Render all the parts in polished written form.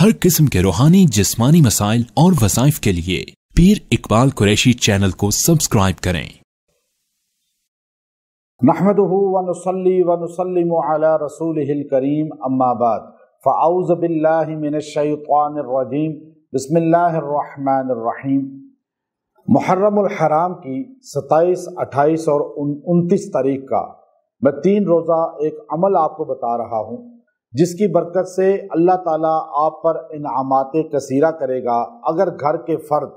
हर किस्म के रूहानी जिस्मानी मसाइल और वज़ाइफ के लिए पीर इकबाल कुरैशी चैनल को सब्सक्राइब करें। नहमदुहु व नुसल्ली व नुसल्लिमु अला रसूलिहिल करीम अम्मा बाद फ़अऊज़ु बिल्लाहि मिनश शैतानिर रजीम बिस्मिल्लाहिर रहमानिर रहीम। मुहर्रमुल हराम की 27, 28 और 29 तारीख का मैं 3 रोज़ा एक अमल आपको बता रहा हूँ, जिसकी बरकत से अल्लाह ताला आप पर इनामाते कसीरा करेगा। अगर घर के फ़र्द,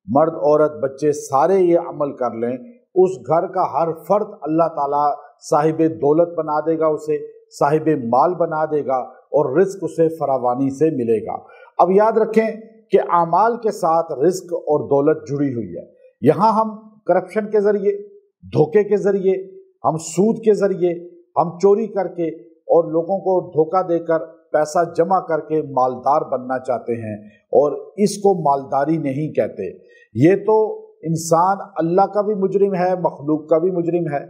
मर्द, औरत, बच्चे सारे ये अमल कर लें, उस घर का हर फर्द अल्लाह ताला साहिब दौलत बना देगा, उसे साहिब माल बना देगा और रिस्क उसे फरावानी से मिलेगा। अब याद रखें कि आमाल के साथ रिस्क और दौलत जुड़ी हुई है। यहाँ हम करप्शन के ज़रिए, धोखे के ज़रिए, हम सूद के ज़रिए, हम चोरी करके और लोगों को धोखा देकर पैसा जमा करके मालदार बनना चाहते हैं, और इसको मालदारी नहीं कहते। ये तो इंसान अल्लाह का भी मुजरिम है, मखलूक का भी मुजरिम है।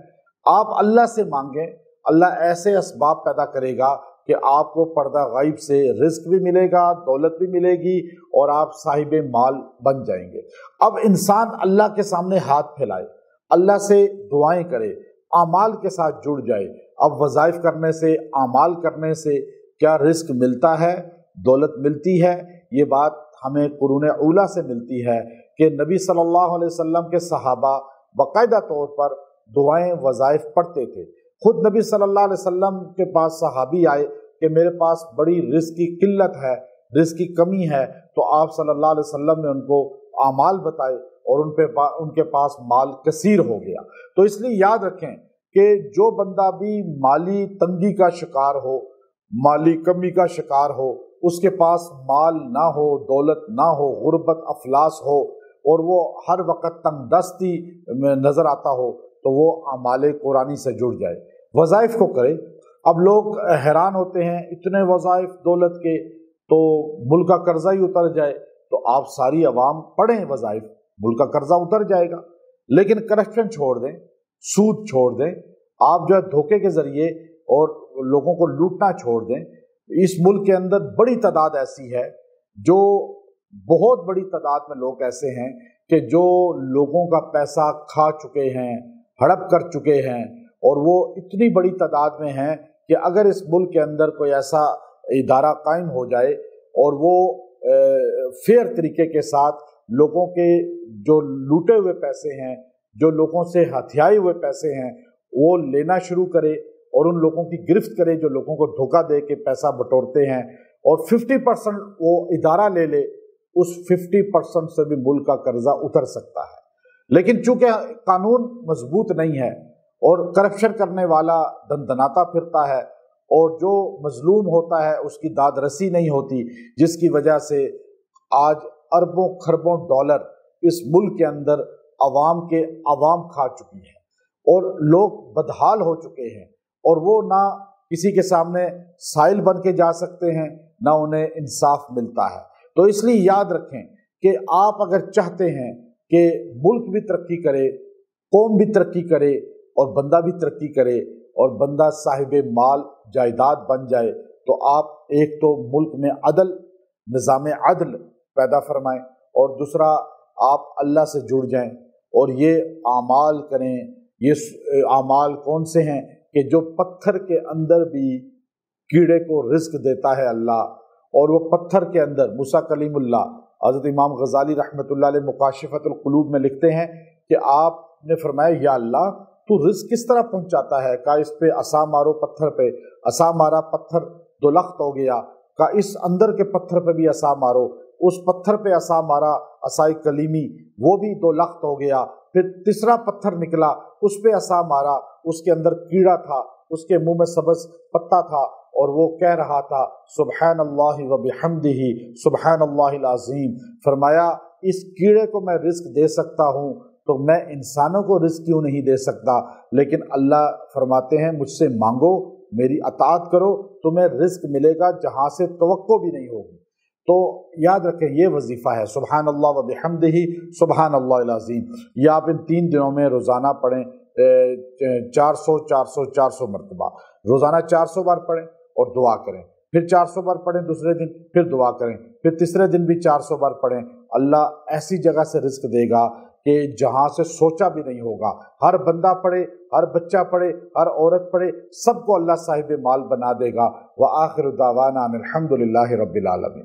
आप अल्लाह से मांगें, अल्लाह ऐसे असबाब पैदा करेगा कि आपको पर्दा गायब से रिस्क भी मिलेगा, दौलत भी मिलेगी और आप साहिब माल बन जाएंगे। अब इंसान अल्लाह के सामने हाथ फैलाए, अल्लाह से दुआएं करे, आमाल के साथ जुड़ जाए। अब वज़ाइफ करने से, आमाल करने से क्या रिस्क मिलता है, दौलत मिलती है? ये बात हमें कुरान औला से मिलती है कि नबी सल्लल्लाहु अलैहि वसल्लम के सहाबा बाकायदा तौर पर दुआएं, वज़ाइफ पढ़ते थे। खुद नबी सल्लल्लाहु अलैहि वसल्लम के पास सहाबी आए कि मेरे पास बड़ी रिस्क की किल्लत है, रिस्क की कमी है, तो आप सल्लल्लाहु अलैहि वसल्लम ने उनको आमाल बताए और उनके पास माल कसीर हो गया। तो इसलिए याद रखें कि जो बंदा भी माली तंगी का शिकार हो, माली कमी का शिकार हो, उसके पास माल ना हो, दौलत ना हो, गुर्बत अफलास हो और वो हर वक्त तंगदस्ती में नज़र आता हो, तो वो आमाले कुरानी से जुड़ जाए, वज़ाइफ को करे। अब लोग हैरान होते हैं, इतने वज़ाइफ दौलत के, तो मुल्क का कर्जा ही उतर जाए। तो आप सारी अवाम पढ़ें वज़ाइफ, मुल्क का कर्जा उतर जाएगा। लेकिन करप्शन छोड़ दें, सूद छोड़ दें, आप जो है धोखे के ज़रिए और लोगों को लूटना छोड़ दें। इस मुल्क के अंदर बड़ी तादाद ऐसी है, जो बहुत बड़ी तादाद में लोग ऐसे हैं कि जो लोगों का पैसा खा चुके हैं, हड़प कर चुके हैं, और वो इतनी बड़ी तादाद में हैं कि अगर इस मुल्क के अंदर कोई ऐसा इदारा कायम हो जाए और वो फेयर तरीके के साथ लोगों के जो लूटे हुए पैसे हैं, जो लोगों से हथियाए हुए पैसे हैं, वो लेना शुरू करे और उन लोगों की गिरफ्त करे जो लोगों को धोखा दे के पैसा बटोरते हैं, और 50% वो इदारा ले ले, उस 50% से भी मुल्क का कर्जा उतर सकता है। लेकिन चूंकि कानून मजबूत नहीं है और करप्शन करने वाला दंदनाता फिरता है, और जो मजलूम होता है उसकी दादरसी नहीं होती, जिसकी वजह से आज अरबों खरबों डॉलर इस मुल्क के अंदर आवाम खा चुकी है और लोग बदहाल हो चुके हैं, और वो ना किसी के सामने साइल बन के जा सकते हैं, ना उन्हें इंसाफ मिलता है। तो इसलिए याद रखें कि आप अगर चाहते हैं कि मुल्क भी तरक्की करे, कौम भी तरक्की करे और बंदा भी तरक्की करे और बंदा साहिब माल जायदाद बन जाए, तो आप एक तो मुल्क में अदल, निज़ाम अदल पैदा फरमाएं, और दूसरा आप अल्लाह से जुड़ जाएं और ये आमाल करें। ये आमाल कौन से हैं कि जो पत्थर के अंदर भी कीड़े को रिस्क देता है अल्लाह, और वो पत्थर के अंदर मूसा कलीमुल्लाह, हज़रत इमाम गज़ाली रहमतुल्लाह अलैह मुकाशिफतुल कुलूब में लिखते हैं कि आपने फरमाया, या अल्लाह तू रिस्क किस तरह पहुंचाता है? का इस पे असा मारो, पत्थर पे असा मारा, पत्थर दो लख्त हो गया। का इस अंदर के पत्थर पे भी असा मारो, उस पत्थर पे असा मारा, असाई कलीमी, वो भी 2 लख्त हो गया। फिर तीसरा पत्थर निकला, उस पे असा मारा, उसके अंदर कीड़ा था, उसके मुंह में सब्ज़ पत्ता था, और वो कह रहा था सुब्हानल्लाहि व बिहम्दिही सुब्हानल्लाहिल अज़ीम। फरमाया, इस कीड़े को मैं रिस्क दे सकता हूँ, तो मैं इंसानों को रिस्क क्यों नहीं दे सकता? लेकिन अल्लाह फरमाते हैं, मुझसे मांगो, मेरी अताअत करो, तुम्हें रिस्क मिलेगा जहाँ से तवक्को भी नहीं होगी। तो याद रखें, ये वजीफ़ा है सुब्हानल्लाह व बिहम्दिही सुब्हानल्लाहिल अज़ीम। ये आप इन 3 दिनों में रोज़ाना पढ़ें, 400 मरतबा रोज़ाना 400 बार पढ़ें और दुआ करें। پھر 400 بار پڑھیں دوسرے دن، پھر دعا کریں، پھر تیسرے دن بھی 400 بار پڑھیں، اللہ ایسی جگہ سے رزق دے گا کہ جہاں سے سوچا بھی نہیں ہوگا۔ ہر بندہ پڑھے، ہر بچہ پڑھے، ہر عورت پڑھے، سب کو اللہ صاحب مال بنا دے گا۔ وآخر دعوانا ان الحمد للہ رب العالمین۔